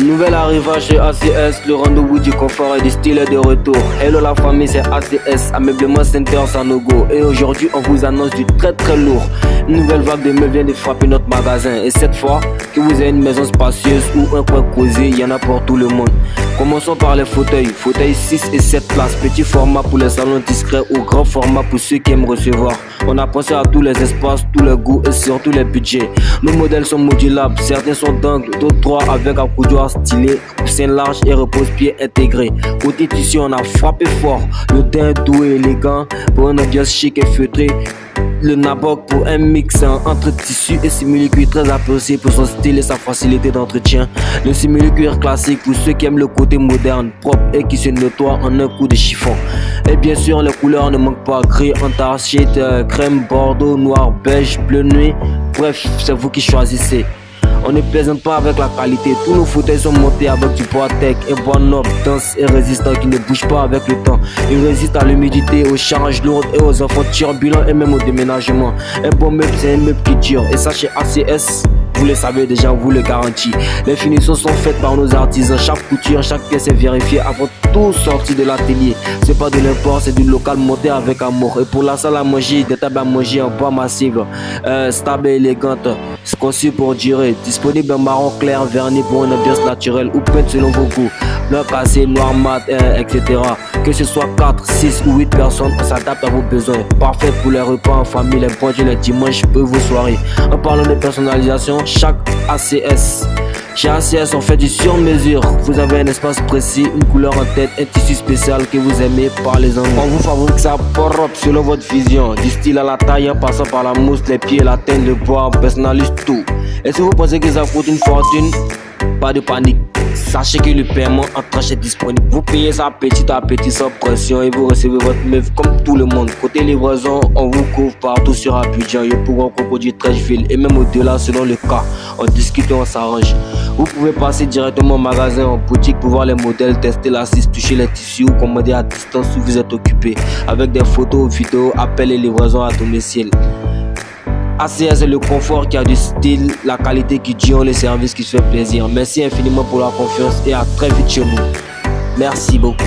Nouvel arrivage chez ACS, le rendez-vous du confort et du style est de retour. Hello la famille, c'est ACS, Ameublement Center Sanogo. Et aujourd'hui, on vous annonce du très lourd. Une nouvelle vague de meubles vient de frapper notre magasin. Et cette fois, que vous ayez une maison spacieuse ou un coin cosy, il y en a pour tout le monde. Commençons par les fauteuils. Fauteuils 6 et 7 places. Petit format pour les salons discrets ou grand format pour ceux qui aiment recevoir. On a pensé à tous les espaces, tous les goûts et surtout les budgets. Nos modèles sont modulables. Certains sont d'angle, d'autres droits avec accoudoir stylé, coussin large et repose-pied intégré. Côté tissu, on a frappé fort. Le teint doux et élégant pour une ambiance chic et feutrée. Le Nabok pour un mix entre tissu et simili-cuir très apprécié pour son style et sa facilité d'entretien. Le simili-cuir classique pour ceux qui aiment le côté moderne, propre et qui se nettoie en un coup de chiffon. Et bien sûr, les couleurs ne manquent pas: gris, anthracite, crème, bordeaux, noir, beige, bleu nuit. Bref, c'est vous qui choisissez. On ne plaisante pas avec la qualité. Tous nos fauteuils sont montés avec du bois tech, un bois noble, dense et résistant qui ne bouge pas avec le temps. Il résiste à l'humidité, aux charges lourdes et aux enfants turbulents et même au déménagement. Un bon meuble, c'est un meuble qui dure. Et ça, chez ACS, vous le savez déjà, on vous le garantit. Les finitions sont faites par nos artisans. Chaque couture, chaque pièce est vérifiée avant tout sorti de l'atelier. C'est pas de l'import, c'est du local monté avec amour. Et pour la salle à manger, des tables à manger en bois massif, stable et élégante, c'est conçu pour durer. Disponible en marron clair, verni pour une ambiance naturelle ou peinte selon vos goûts. Blanc cassé, noir mat, etc. Que ce soit 4, 6 ou 8 personnes, on s'adapte à vos besoins. Parfait pour les repas en famille, les brunchs, les dimanches, peu vos soirées. En parlant de personnalisation, chaque ACS. Chez ACS, on fait du sur-mesure. Vous avez un espace précis, une couleur en tête, un tissu spécial que vous aimez, parlez-en. On vous fabrique ça propre selon votre vision. Du style à la taille, en passant par la mousse, les pieds, la teinte, le bois, on personnalise tout. Et si vous pensez que ça coûte une fortune, pas de panique. Sachez que le paiement en tranche est disponible. Vous payez ça petit à petit sans pression et vous recevez votre meuble comme tout le monde. Côté livraison, on vous couvre partout sur Abidjan, Yopougon, Cocody, Trècheville et même au-delà selon le cas. On discute et on s'arrange. Vous pouvez passer directement au magasin, en boutique pour voir les modèles, tester l'assise, toucher les tissus ou commander à distance si vous êtes occupé. Avec des photos, vidéos, appels et livraison à domicile. ACS est le confort qui a du style, la qualité qui dure, les services qui se fait plaisir. Merci infiniment pour la confiance et à très vite chez nous. Merci beaucoup.